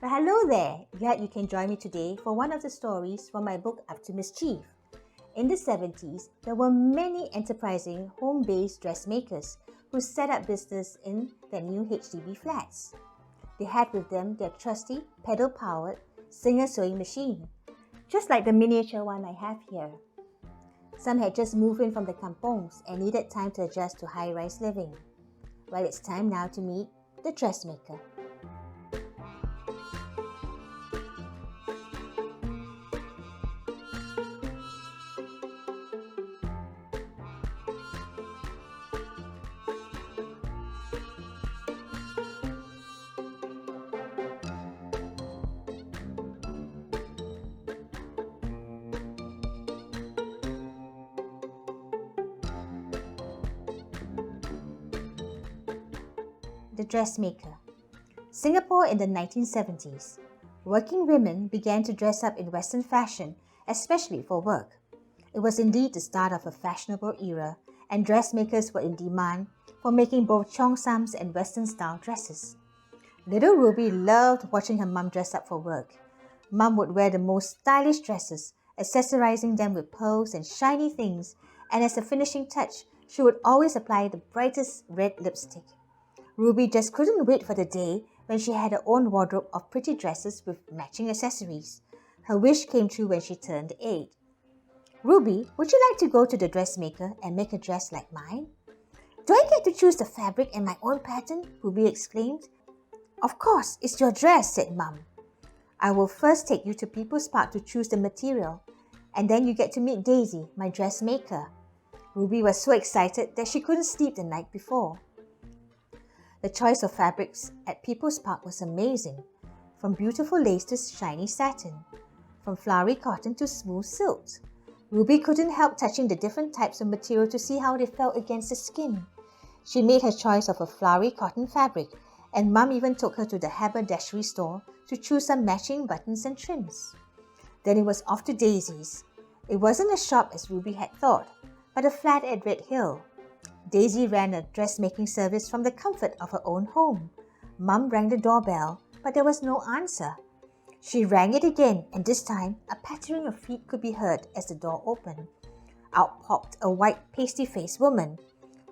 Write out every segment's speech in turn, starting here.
Well, hello there! Glad you can join me today for one of the stories from my book Up to Mischief. In the 70s, there were many enterprising home-based dressmakers who set up business in their new HDB flats. They had with them their trusty pedal-powered Singer sewing machine, just like the miniature one I have here. Some had just moved in from the kampongs and needed time to adjust to high-rise living. Well, it's time now to meet the dressmaker. The dressmaker. Singapore in the 1970s. Working women began to dress up in Western fashion, especially for work. It was indeed the start of a fashionable era, and dressmakers were in demand for making both cheongsams and Western-style dresses. Little Ruby loved watching her mum dress up for work. Mum would wear the most stylish dresses, accessorizing them with pearls and shiny things, and as a finishing touch, she would always apply the brightest red lipstick. Ruby just couldn't wait for the day when she had her own wardrobe of pretty dresses with matching accessories. Her wish came true when she turned 8. Ruby, would you like to go to the dressmaker and make a dress like mine? Do I get to choose the fabric and my own pattern? Ruby exclaimed. Of course, it's your dress, said Mum. I will first take you to People's Park to choose the material, and then you get to meet Daisy, my dressmaker. Ruby was so excited that she couldn't sleep the night before. The choice of fabrics at People's Park was amazing, from beautiful lace to shiny satin, from flowery cotton to smooth silks. Ruby couldn't help touching the different types of material to see how they felt against the skin. She made her choice of a flowery cotton fabric, and Mum even took her to the haberdashery store to choose some matching buttons and trims. Then it was off to Daisy's. It wasn't a shop as Ruby had thought, but a flat at Red Hill. Daisy ran a dressmaking service from the comfort of her own home. Mum rang the doorbell, but there was no answer. She rang it again, and this time a pattering of feet could be heard as the door opened. Out popped a white, pasty-faced woman.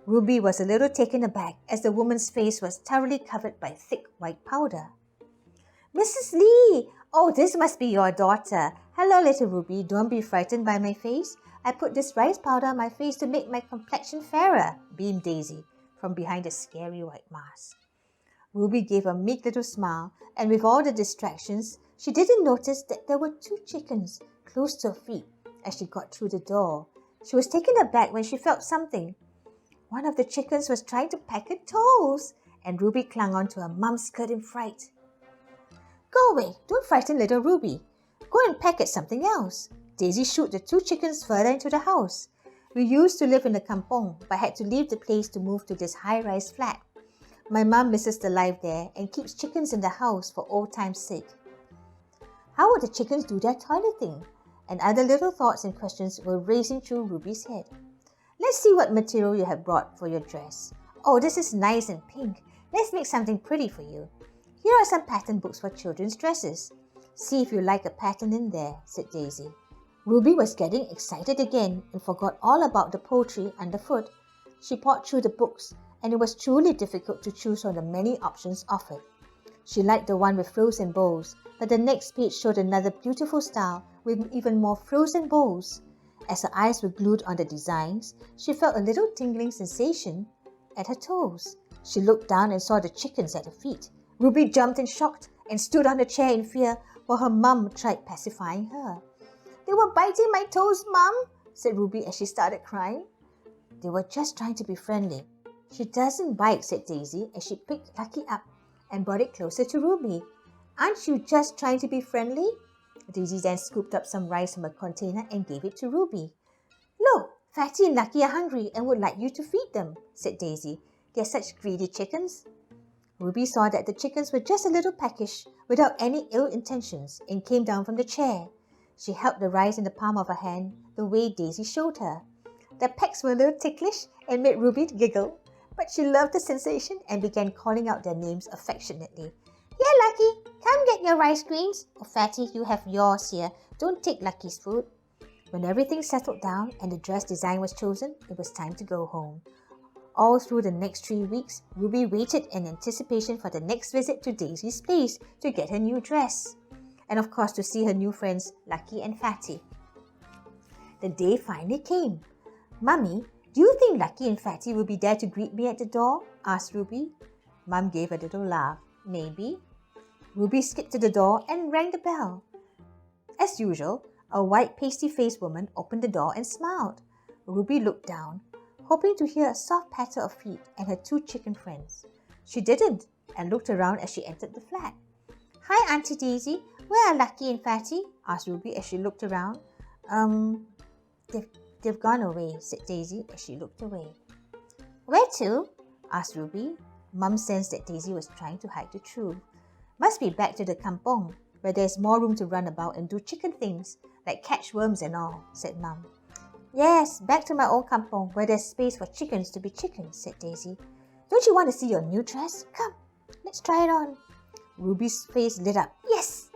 Ruby was a little taken aback as the woman's face was thoroughly covered by thick white powder. Mrs. Lee! Oh, this must be your daughter. Hello, little Ruby. Don't be frightened by my face. I put this rice powder on my face to make my complexion fairer, beamed Daisy from behind a scary white mask. Ruby gave a meek little smile, and with all the distractions, she didn't notice that there were 2 chickens close to her feet as she got through the door. She was taken aback when she felt something. One of the chickens was trying to peck her toes, and Ruby clung onto her mum's skirt in fright. Go away, don't frighten little Ruby. Go and peck at something else. Daisy shooed the 2 chickens further into the house. We used to live in the kampong, but had to leave the place to move to this high-rise flat. My mum misses the life there and keeps chickens in the house for old time's sake. How would the chickens do their toileting? And other little thoughts and questions were racing through Ruby's head. Let's see what material you have brought for your dress. Oh, this is nice and pink. Let's make something pretty for you. Here are some pattern books for children's dresses. See if you like a pattern in there, said Daisy. Ruby was getting excited again and forgot all about the poultry underfoot. She pored through the books, and it was truly difficult to choose from the many options offered. She liked the one with frills and bows, but the next page showed another beautiful style with even more frills and bows. As her eyes were glued on the designs, she felt a little tingling sensation at her toes. She looked down and saw the chickens at her feet. Ruby jumped in shock and stood on the chair in fear while her mum tried pacifying her. They were biting my toes, Mum, said Ruby as she started crying. They were just trying to be friendly. She doesn't bite, said Daisy as she picked Lucky up and brought it closer to Ruby. Aren't you just trying to be friendly? Daisy then scooped up some rice from a container and gave it to Ruby. Look, Fatty and Lucky are hungry and would like you to feed them, said Daisy. They're such greedy chickens. Ruby saw that the chickens were just a little peckish, without any ill intentions, and came down from the chair. She held the rice in the palm of her hand, the way Daisy showed her. The pecks were a little ticklish and made Ruby giggle, but she loved the sensation and began calling out their names affectionately. Here, Lucky, Come get your rice grains. Oh, Fatty, you have yours here. Don't take Lucky's food. When everything settled down and the dress design was chosen, it was time to go home. All through the next 3 weeks, Ruby waited in anticipation for the next visit to Daisy's place to get her new dress. And of course to see her new friends, Lucky and Fatty. The day finally came. Mummy, do you think Lucky and Fatty will be there to greet me at the door? Asked Ruby. Mum gave a little laugh. Maybe. Ruby skipped to the door and rang the bell. As usual, a white pasty-faced woman opened the door and smiled. Ruby looked down, hoping to hear a soft patter of feet and her 2 chicken friends. She didn't and looked around as she entered the flat. Hi, Auntie Daisy. Where are Lucky and Fatty? Asked Ruby as she looked around. They've gone away, said Daisy as she looked away. Where to? Asked Ruby. Mum sensed that Daisy was trying to hide the truth. Must be back to the kampong, where there's more room to run about and do chicken things, like catch worms and all, said Mum. Yes, back to my old kampong, where there's space for chickens to be chickens, said Daisy. Don't you want to see your new dress? Come, let's try it on. Ruby's face lit up. Yes!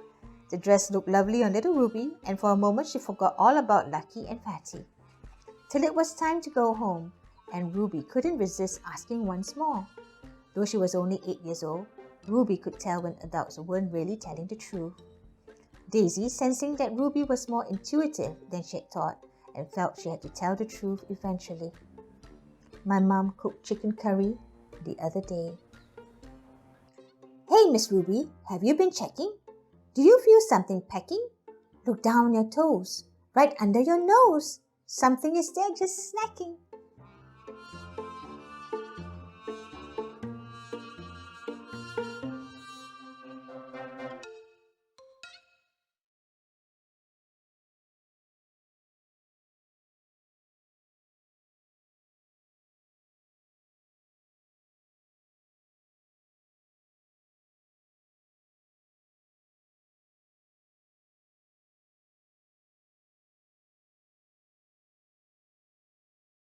The dress looked lovely on little Ruby, and for a moment she forgot all about Lucky and Fatty. Till it was time to go home, and Ruby couldn't resist asking once more. Though she was only 8 years old, Ruby could tell when adults weren't really telling the truth. Daisy, sensing that Ruby was more intuitive than she had thought, and felt she had to tell the truth eventually. My mum cooked chicken curry the other day. Hey, Miss Ruby, have you been checking? Do you feel something pecking? Look down on your toes, right under your nose. Something is there just snacking.